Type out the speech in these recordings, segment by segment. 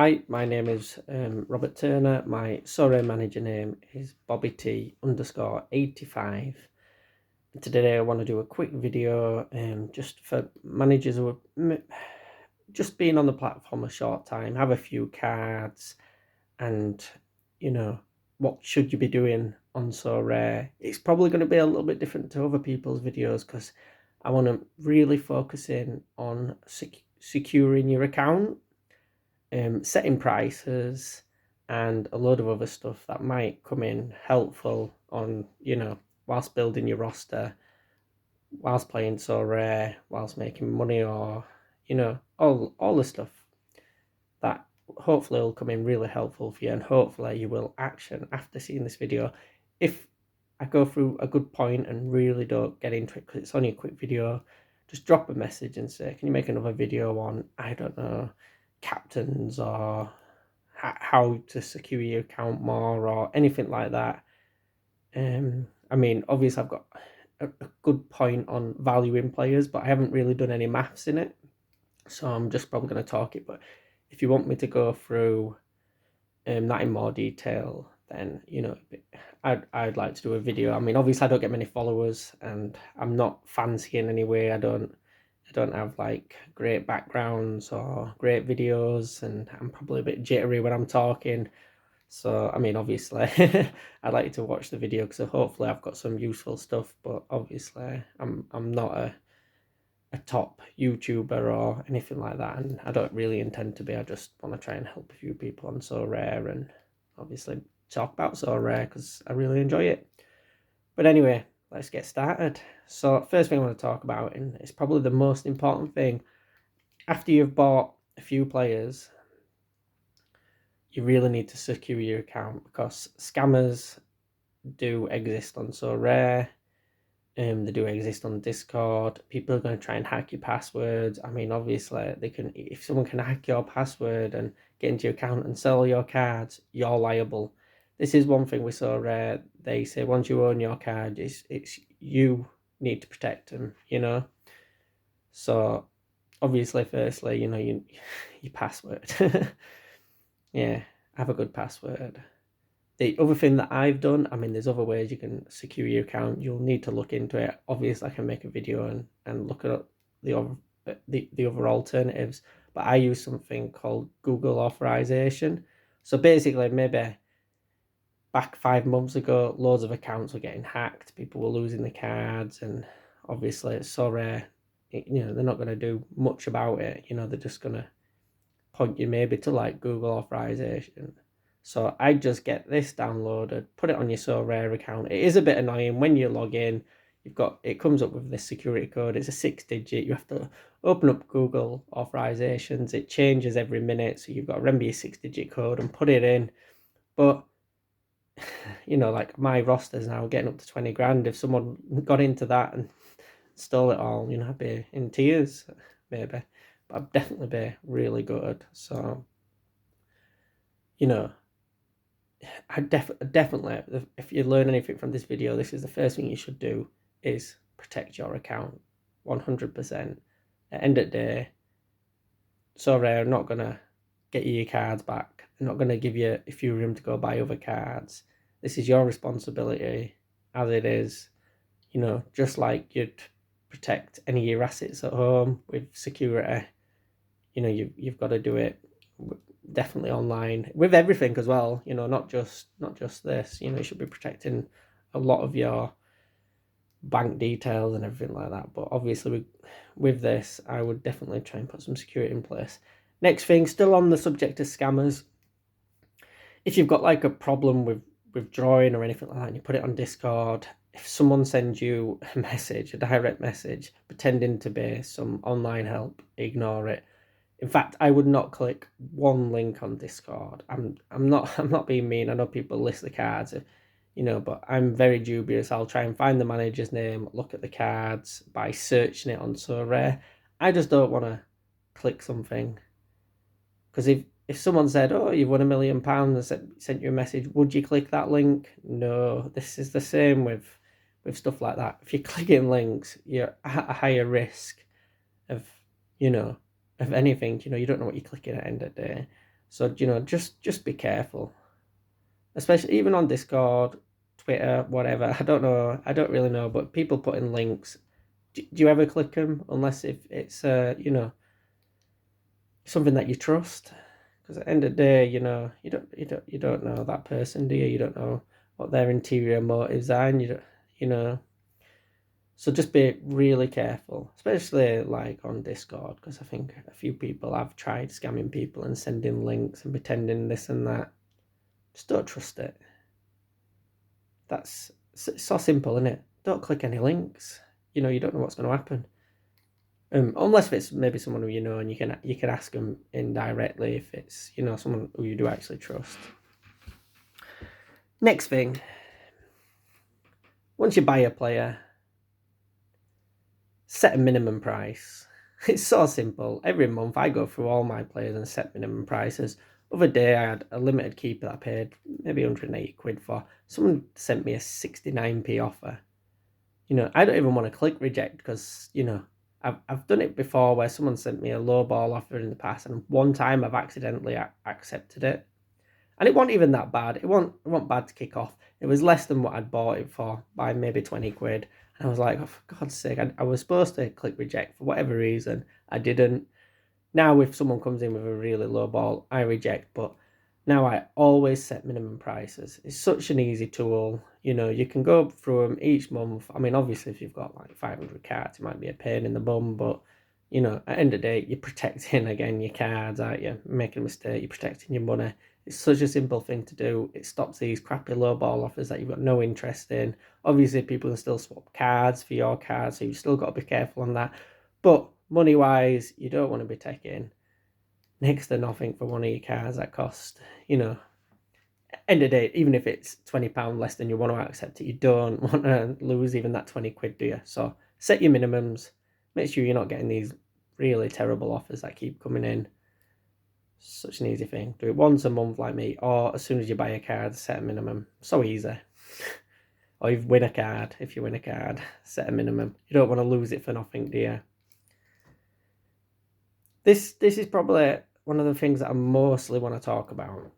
Hi, my name is Robert Turner. My Sorare manager name is Bobby T underscore 85. Today I want to do a quick video just for managers who are just been on the platform a short time, have a few cards, and you know, what should you be doing on Sorare? It's probably going to be a little bit different to other people's videos because I want to really focus in on securing your account, setting prices, and a load of other stuff that might come in helpful on, whilst building your roster, whilst playing so rare, whilst making money, or, all the stuff that hopefully will come in really helpful for you, and hopefully you will action after seeing this video. If I go through a good point and really don't get into it because it's only a quick video, just drop a message and say, can you make another video on, I don't know, captains, or how to secure your account more, or anything like that. I mean, obviously I've got a good point on valuing players, but I haven't really done any maths in it, so I'm just probably going to talk it. But if you want me to go through that in more detail, then I'd like to do a video. I mean, obviously I don't get many followers, and I'm not fancy in any way. I don't have like great backgrounds or great videos, and I'm probably a bit jittery when I'm talking. So I mean, obviously I'd like you to watch the video because hopefully I've got some useful stuff. But obviously I'm not a top YouTuber or anything like that, and I don't really intend to be. I just want to try and help a few people on Sorare, and obviously talk about Sorare because I really enjoy it. But anyway, let's get started. So first thing I want to talk about, and it's probably the most important thing, after you've bought a few players, you really need to secure your account because scammers do exist on Sorare. They do exist on Discord. People are going to try and hack your passwords. I mean, obviously, they can. If someone can hack your password and get into your account and sell your cards, you're liable. This is one thing we saw. They say once you own your card, it's you need to protect them. So obviously, firstly, your password. Yeah, have a good password. The other thing that I've done, I mean, there's other ways you can secure your account. You'll need to look into it. Obviously, I can make a video and look at the other alternatives, but I use something called Google authorization. So basically, maybe back 5 months ago, loads of accounts were getting hacked. People were losing the cards, and obviously, it's so rare. They're not going to do much about it. They're just going to point you maybe to like Google authorization. So I just get this downloaded, put it on your Sorare account. It is a bit annoying when you log in. It comes up with this security code. It's a 6-digit. You have to open up Google authorizations. It changes every minute, so you've got to remember your 6-digit code and put it in. But like my roster's now getting up to 20 grand. If someone got into that and stole it all, I'd be in tears, maybe. But I'd definitely be really good. So, I definitely, if you learn anything from this video, this is the first thing you should do, is protect your account 100%. At the end of the day, Sorare are not going to get you your cards back. They're not going to give you Ethereum to go buy other cards. This is your responsibility, as it is, just like you'd protect any of your assets at home with security. You've got to do it definitely online with everything as well. Not just this. You should be protecting a lot of your bank details and everything like that. But obviously, with this, I would definitely try and put some security in place. Next thing, still on the subject of scammers, if you've got like a problem with withdrawing or anything like that, and you put it on Discord, if someone sends you a message, a direct message, pretending to be some online help, ignore it. In fact, I would not click one link on Discord. I'm not being mean. I know people list the cards, but I'm very dubious. I'll try and find the manager's name, look at the cards by searching it on Sorare. I just don't want to click something, because if someone said, "Oh, you've won £1 million," and sent you a message, would you click that link? No. This is the same with stuff like that. If you're clicking links, you're at a higher risk of of anything. You don't know what you're clicking at the end of the day. So, just be careful, especially even on Discord, Twitter, whatever. I don't know. I don't really know, but people put in links. Do you ever click them unless if it's something that you trust? Because at the end of the day, you don't know that person, do you? You don't know what their interior motives are, and you know. So just be really careful, especially like on Discord, because I think a few people have tried scamming people and sending links and pretending this and that. Just don't trust it. It's so simple, isn't it? Don't click any links. You don't know what's going to happen. Unless it's maybe someone who you know, and you can ask them indirectly if it's someone who you do actually trust. Next thing, once you buy a player, set a minimum price. It's so simple. Every month I go through all my players and set minimum prices. Other day I had a limited keeper that I paid maybe 180 quid for. Someone sent me a 69p offer. I don't even want to click reject because, I've done it before where someone sent me a low ball offer in the past, and one time I've accidentally accepted it. And it wasn't even that bad. It wasn't bad to kick off. It was less than what I'd bought it for by maybe 20 quid. And I was like, oh, for God's sake, I was supposed to click reject for whatever reason. I didn't. Now, if someone comes in with a really low ball, I reject. But now I always set minimum prices. It's such an easy tool. You can go through them each month. I mean, obviously, if you've got like 500 cards, it might be a pain in the bum. But, at the end of the day, you're protecting, again, your cards, aren't you? Making a mistake, you're protecting your money. It's such a simple thing to do. It stops these crappy low ball offers that you've got no interest in. Obviously, people can still swap cards for your cards, so you've still got to be careful on that. But money-wise, you don't want to be taking next to nothing for one of your cards that cost, end of the day, even if it's £20 less than you want to accept it, you don't want to lose even that 20 quid, do you? So set your minimums. Make sure you're not getting these really terrible offers that keep coming in. Such an easy thing. Do it once a month like me, or as soon as you buy a card, set a minimum. So easy. Or you win a card. If you win a card, set a minimum. You don't want to lose it for nothing, do you? This is probably one of the things that I mostly want to talk about.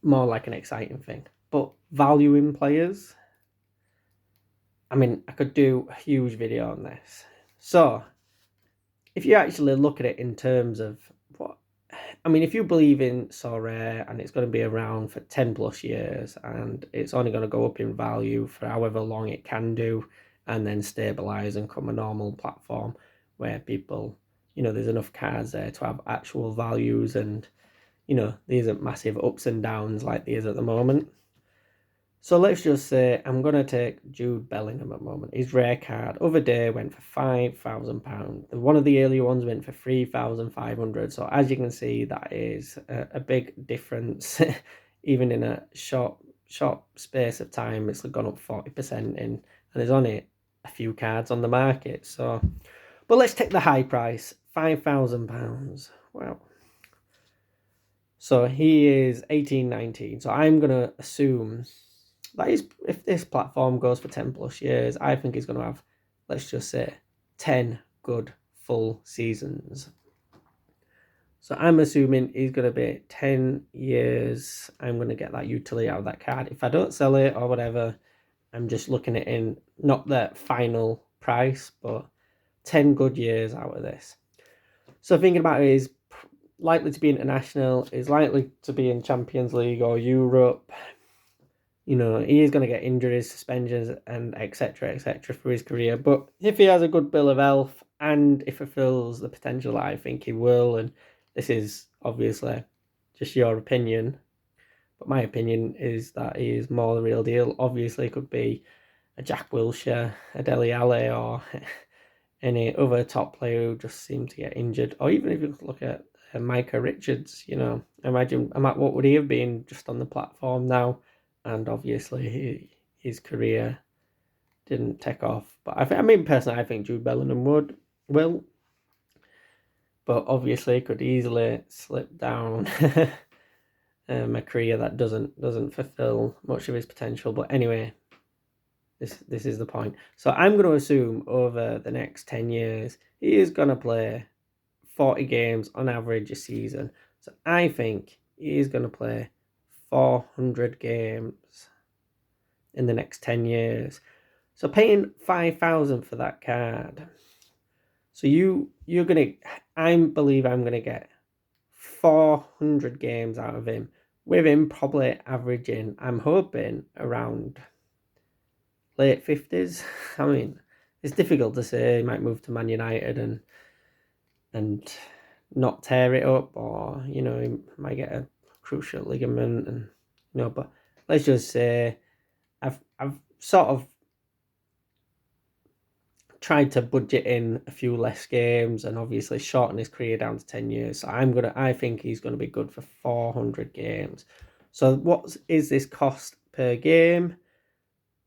More like an exciting thing. But valuing players. I mean, I could do a huge video on this. So, if you actually look at it in terms of if you believe in Sorare and it's going to be around for 10 plus years and it's only going to go up in value for however long it can do and then stabilize and become a normal platform where people, there's enough cards there to have actual values and, there isn't massive ups and downs like there is at the moment. So let's just say I'm going to take Jude Bellingham at the moment. His rare card other day went for £5,000. One of the earlier ones went for 3,500. So as you can see, that is a big difference. Even in a short space of time, it's gone up 40% in. And there's only a few cards on the market. So, but let's take the high price, £5,000. Wow. So he is 18, 19. So I'm going to assume that is, if this platform goes for 10 plus years, I think he's going to have, let's just say, 10 good full seasons. So I'm assuming he's going to be 10 years. I'm going to get that utility out of that card. If I don't sell it or whatever, I'm just looking at in not the final price, but 10 good years out of this. So thinking about it, is likely to be international, is likely to be in Champions League or Europe. He is going to get injuries, suspensions, and etc. for his career. But if he has a good bill of health and if fulfills the potential, I think he will. And this is obviously just your opinion, but my opinion is that he is more the real deal. Obviously, it could be a Jack Wilshere, a Dele Alli, or any other top player who just seemed to get injured. Or even if you look at Micah Richards, imagine what would he have been just on the platform now? And obviously his career didn't take off. But personally, I think Jude Bellingham will. But obviously could easily slip down a career that doesn't fulfill much of his potential. But anyway, this is the point. So I'm going to assume over the next 10 years, he is going to play 40 games on average a season. So I think he's going to play 400 games in the next 10 years. So paying 5,000 for that card. So you're gonna, I believe I'm gonna get 400 games out of him, with him probably averaging, I'm hoping, around late 50s. I mean, it's difficult to say. He might move to Man United and not tear it up, or he might get a cruciate ligament, and but let's just say I've sort of tried to budget in a few less games and obviously shorten his career down to 10 years. So I think he's gonna be good for 400 games. So what is this cost per game?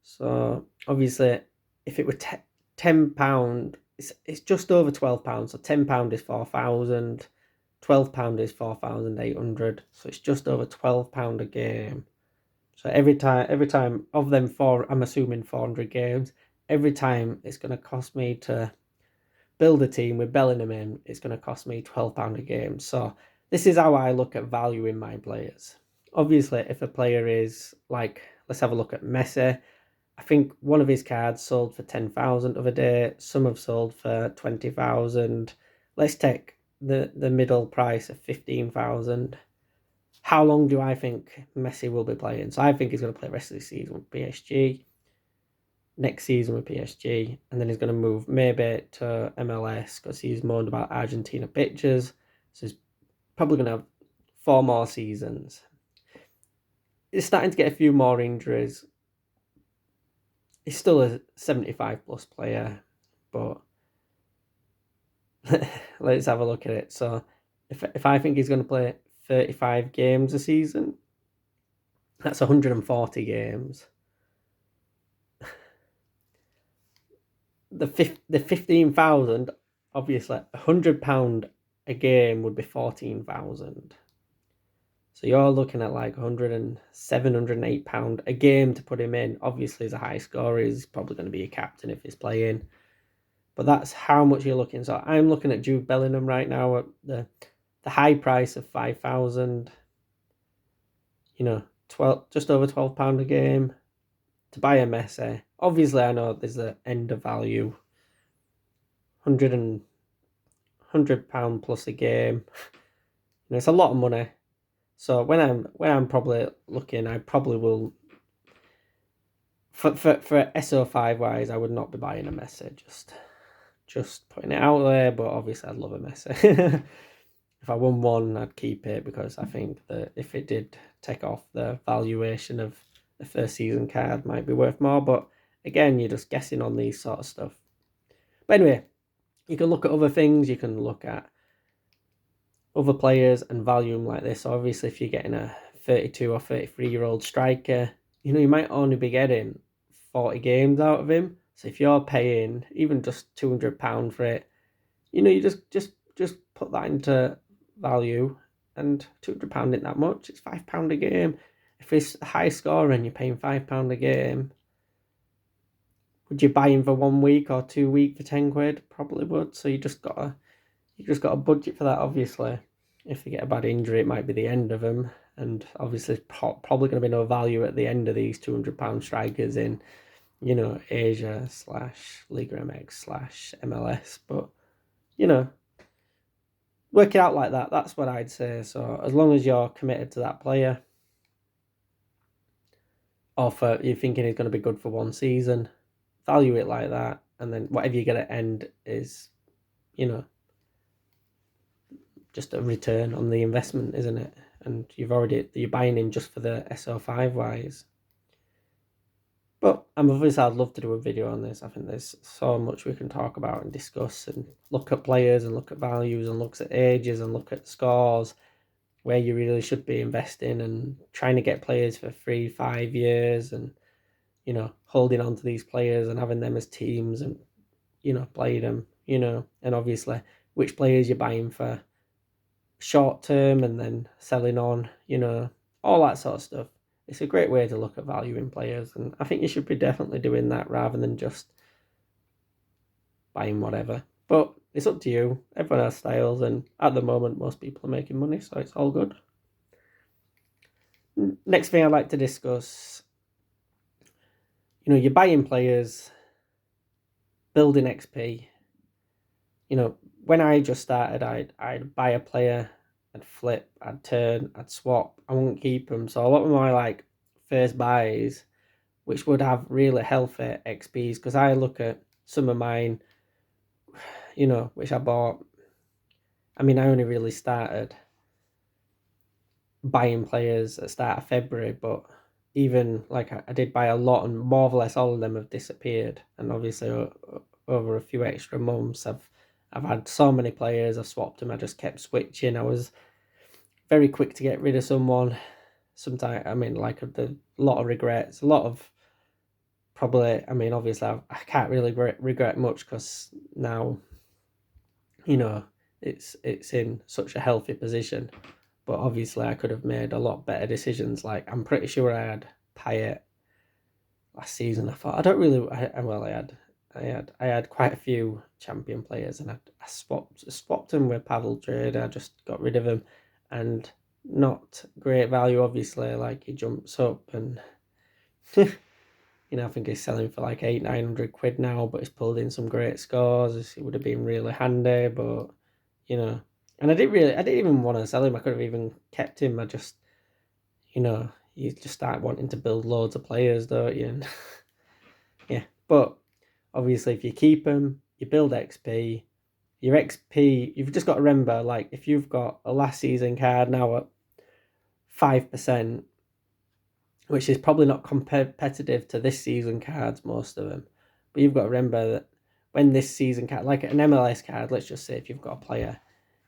So obviously, if it were £10, it's just over £12. So £10 is 4,000, £12 is 4,800. So it's just over £12 a game. So every time of them four, I'm assuming 400 games. Every time it's going to cost me to build a team with Bellingham in, it's going to cost me £12 a game. So this is how I look at valuing my players. Obviously, if a player is like, let's have a look at Messi. I think one of his cards sold for 10,000 of a day. Some have sold for 20,000. Let's take the middle price of 15,000. How long do I think Messi will be playing? So I think he's going to play the rest of the season with PSG, next season with PSG, and then he's going to move maybe to MLS because he's moaned about Argentina pitches. So he's probably going to have 4 more seasons. He's starting to get a few more injuries. He's still a 75 plus player, but let's have a look at it. So if I think he's going to play 35 games a season, that's 140 games. The 15,000, obviously, £100 a game would be 14,000. So you're looking at like £107, £108 a game to put him in. Obviously, he's a high scorer. He's probably going to be a captain if he's playing. But that's how much you're looking. So I'm looking at Jude Bellingham right now at the high price of 5,000. just over £12 a game to buy a Messi. Obviously, I know there's an end of value, £100 plus a game. It's a lot of money. So when I'm probably looking, I probably will for SO5 wise, I would not be buying a Messi. Just putting it out there, but obviously I'd love a Messi. If I won one, I'd keep it because I think that if it did take off, the valuation of the first season card might be worth more. But again, you're just guessing on these sort of stuff. But anyway, you can look at other things. You can look at other players and value them like this. So obviously, if you're getting a 32 or 33-year-old striker, you might only be getting 40 games out of him. So if you're paying even just £200 for it, you just put that into value, and £200 isn't that much. It's £5 a game. If it's a high score and you're paying £5 a game, would you buy him for 1 week or 2 weeks for £10? Probably would. So you just got a budget for that. Obviously, if you get a bad injury, it might be the end of them, and obviously probably going to be no value at the end of these £200 strikers in Asia / Liga MX / MLS. But work it out like that. That's what I'd say. So as long as you're committed to that player, or you're thinking he's going to be good for 1 season, value it like that, and then whatever you get at end is, just a return on the investment, isn't it? And you're buying him just for the SO5 wise. But obviously I'd love to do a video on this. I think there's so much we can talk about and discuss and look at players and look at values and look at ages and look at scores, where you really should be investing and trying to get players for 3-5 years, and holding on to these players and having them as teams and playing them, and obviously which players you're buying for short term and then selling on, all that sort of stuff. It's a great way to look at valuing players, and I think you should be definitely doing that rather than just buying whatever. But it's up to you. Everyone has styles, and at the moment, most people are making money, so it's all good. Next thing I'd like to discuss, you're buying players, building XP. When I just started, I'd buy a player, I'd flip, I'd turn, I'd swap. I wouldn't keep them. So a lot of my first buys, which would have really healthy XPs, because I look at some of mine, which I bought. I mean, I only really started buying players at the start of February, but even I did buy a lot, and more or less all of them have disappeared. And obviously, over a few extra months, I've had so many players. I've swapped them. I just kept switching. I was very quick to get rid of someone. Sometimes, I mean, a lot of regrets, a lot of probably. I mean, obviously, I can't really regret much, because now, it's in such a healthy position. But obviously, I could have made a lot better decisions. I'm pretty sure I had Payet last season. I thought I don't really. I had quite a few champion players, and I swapped them with Pavel Trade. I just got rid of him, and not great value. Obviously, he jumps up, and I think he's selling for 800-900 quid now, but he's pulled in some great scores. It would have been really handy, but and I didn't even want to sell him. I could have even kept him. I just, you just start wanting to build loads of players, don't you? And yeah, but obviously, if you keep them, you build XP. Your XP, you've just got to remember, if you've got a last season card now at 5%, which is probably not competitive to this season cards, most of them, but you've got to remember that when this season card, like an MLS card, let's just say if you've got a player,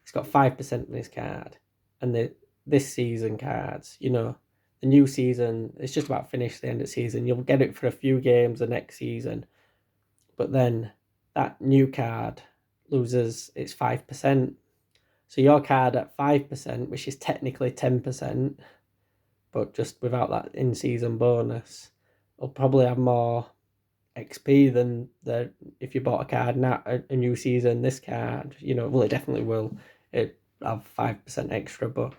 it's got 5% in this card, and this season cards, the new season, it's just about finished the end of the season. You'll get it for a few games the next season, but then that new card loses its 5%. So your card at 5%, which is technically 10%, but just without that in-season bonus, will probably have more XP than if you bought a card now, a new season. This card, well, it definitely will. It have 5% extra, but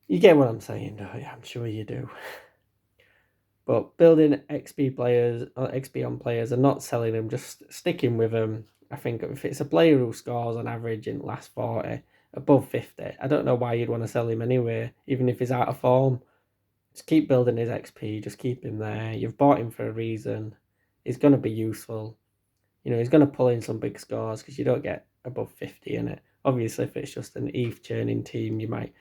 you get what I'm saying, don't you? I'm sure you do. But building XP players or XP on players and not selling them, just sticking with them. I think if it's a player who scores on average in the last 40, above 50, I don't know why you'd want to sell him anyway, even if he's out of form. Just keep building his XP, just keep him there. You've bought him for a reason. He's going to be useful. He's going to pull in some big scores, because you don't get above 50 in it. Obviously, if it's just an ETH churning team, you might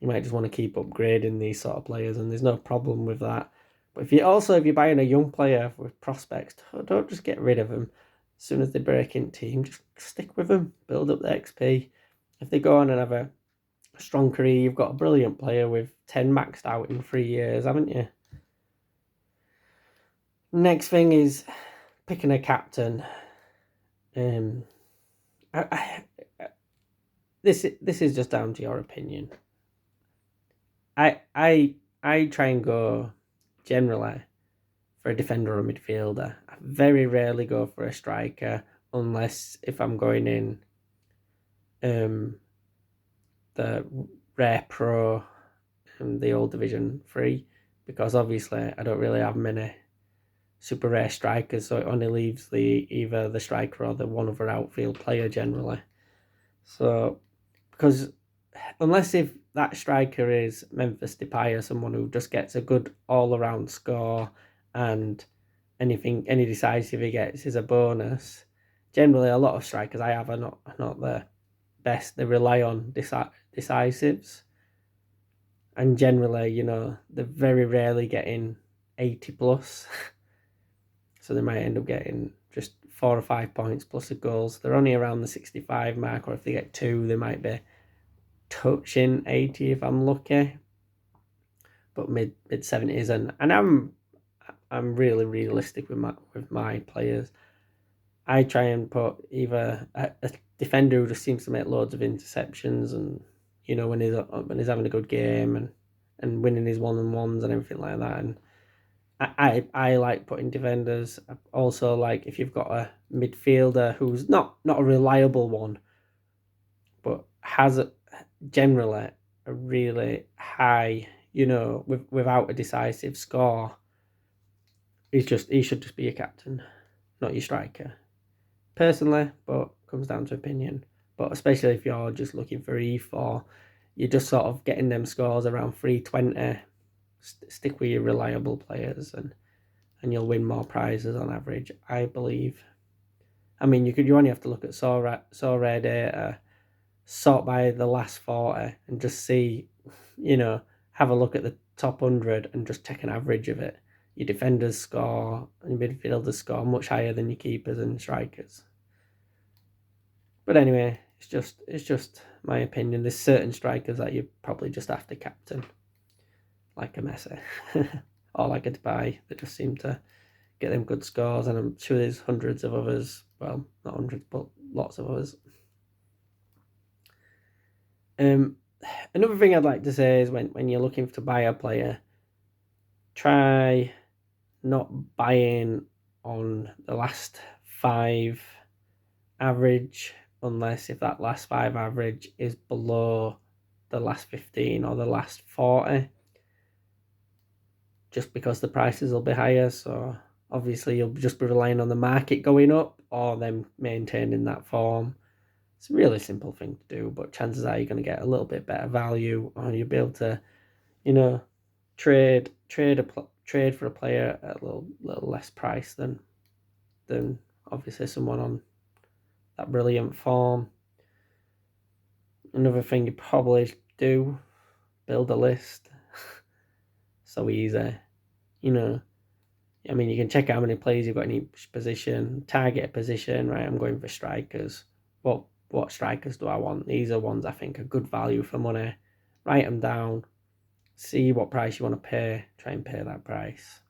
just want to keep upgrading these sort of players, and there's no problem with that. But if you're buying a young player with prospects, don't just get rid of them as soon as they break into team. Just stick with them, build up the XP. If they go on and have a strong career, you've got a brilliant player with 10 maxed out in 3 years, haven't you? Next thing is picking a captain. This is just down to your opinion. I try and go generally for a defender or midfielder. I very rarely go for a striker, unless if I'm going in the Rare Pro and the old Division 3, because obviously I don't really have many super rare strikers, so it only leaves either the striker or the one other outfield player generally. So, because unless if that striker is Memphis Depay or someone who just gets a good all-around score, and any decisive he gets is a bonus. Generally, a lot of strikers I have are not the best. They rely on decisives, and generally, they're very rarely getting 80 plus. So they might end up getting just 4 or 5 points plus the goals. They're only around the 65 mark, or if they get 2, they might be touching 80 if I'm lucky. But mid 70s, and I'm really realistic with my players. I try and put either a defender who just seems to make loads of interceptions, and when he's having a good game, and winning his 1-on-1s and everything like that, I like putting defenders. Also, like if you've got a midfielder who's not a reliable one, but has generally a really high, without a decisive score, he should just be your captain, not your striker. Personally, but comes down to opinion. But especially if you're just looking for E4, you're just sort of getting them scores around 320. Stick with your reliable players, and you'll win more prizes on average, I believe. I mean, you only have to look at Sorare data, sort by the last 40, and just see, have a look at the top 100 and just take an average of it. Your defenders score and your midfielders score much higher than your keepers and strikers. But anyway, it's just my opinion. There's certain strikers that you probably just have to captain, like a Messi or like a Dubai, that just seem to get them good scores. And I'm sure there's hundreds of others. Well, not hundreds, but lots of others. Another thing I'd like to say is when you're looking to buy a player, try not buying on the last 5 average, unless if that last 5 average is below the last 15 or the last 40, just because the prices will be higher. So obviously you'll just be relying on the market going up or them maintaining that form. It's a really simple thing to do, but chances are you're going to get a little bit better value, or you'll be able to, trade for a player at a little less price than obviously someone on that brilliant form. Another thing you probably do, build a list. So easy, I mean, you can check how many players you've got in each position, target a position, right? I'm going for strikers. What strikers do I want? These are ones I think are good value for money. Write them down, see what price you want to pay, try and pay that price.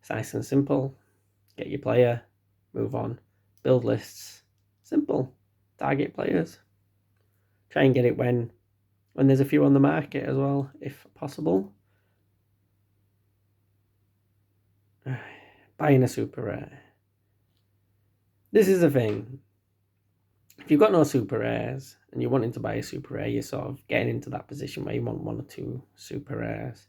It's nice and simple. Get your player, move on, build lists. Simple. Target players. Try and get it when there's a few on the market as well, if possible. Buying a super rare. This is the thing. If you've got no super rares and you're wanting to buy a super rare, you're sort of getting into that position where you want 1 or 2 super rares.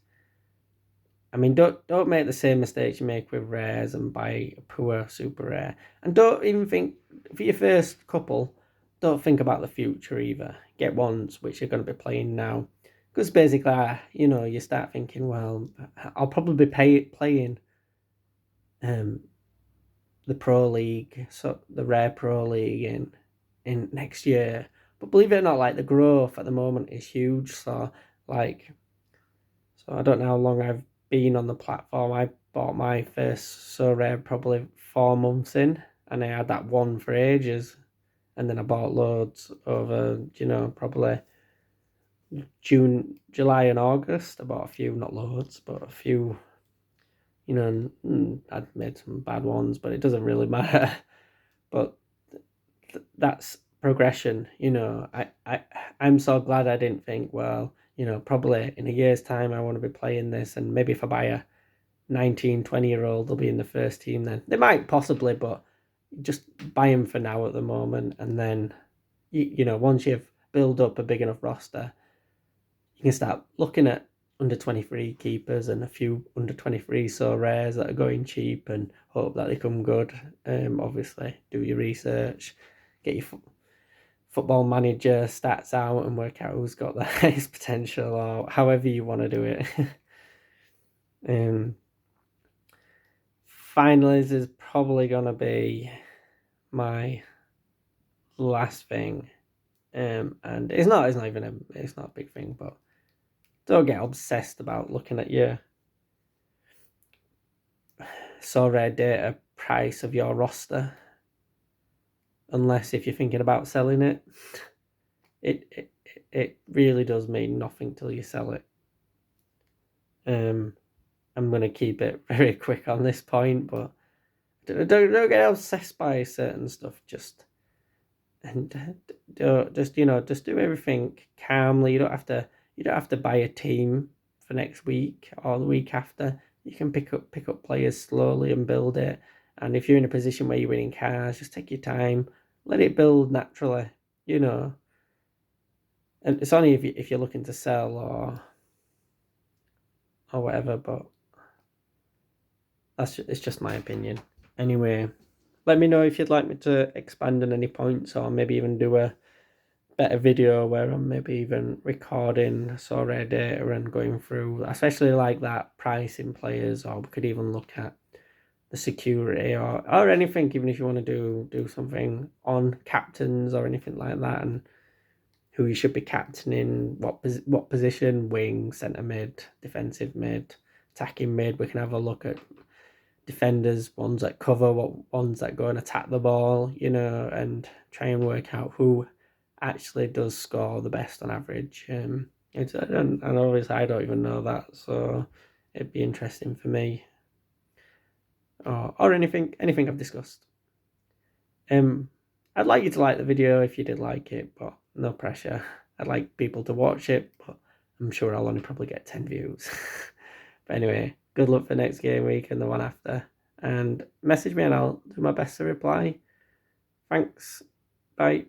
I mean, don't make the same mistakes you make with rares and buy a poor super rare. And don't even think, for your first couple, don't think about the future either. Get ones which you're going to be playing now. Because basically, you start thinking, well, I'll probably be playing the Pro League, so the Rare Pro League in next year. But believe it or not, like, the growth at the moment is huge. So I don't know how long I've been on the platform. I bought my first Sorare probably 4 months in, and I had that one for ages. And then I bought loads over, probably June, July, and August. I bought a few, not loads, but a few. I'd made some bad ones, but it doesn't really matter. But that's progression. I'm so glad I didn't think, well, probably in a year's time I want to be playing this, and maybe if I buy a 19, 20-year-old, they'll be in the first team then. They might possibly, but just buy them for now at the moment, and then, once you've built up a big enough roster, you can start looking at under 23 keepers and a few under 23 so rares that are going cheap, and hope that they come good. Obviously, do your research, get your football manager stats out and work out who's got the highest potential, or however you want to do it. Finally, this is probably going to be my last thing. And it's not even it's not a big thing, but don't get obsessed about looking at your Sorare data price of your roster, unless if you're thinking about selling it. It really does mean nothing till you sell it. I'm going to keep it very quick on this point, but don't get obsessed by certain stuff. Just do everything calmly. You don't have to buy a team for next week or the week after. you can pick up players slowly and build it. And if you're in a position where you're winning cars, just take your time, let it build naturally, you know. And it's only if you're looking to sell or whatever, but it's just my opinion. Anyway, let me know if you'd like me to expand on any points, or maybe even do a better video where I'm maybe even recording Sorare data and going through, especially like that pricing players, or we could even look at the security or anything, even if you want to do something on captains or anything like that, and who you should be captaining, what position, wing, centre mid, defensive mid, attacking mid. We can have a look at defenders, ones that cover, what ones that go and attack the ball, you know, and try and work out who actually does score the best on average. And obviously I don't even know that, so it'd be interesting for me, or anything I've discussed. I'd like you to like the video if you did like it, but no pressure. I'd like people to watch it, but I'm sure I'll only probably get 10 views. But anyway, good luck for next game week and the one after. And message me and I'll do my best to reply. Thanks. Bye.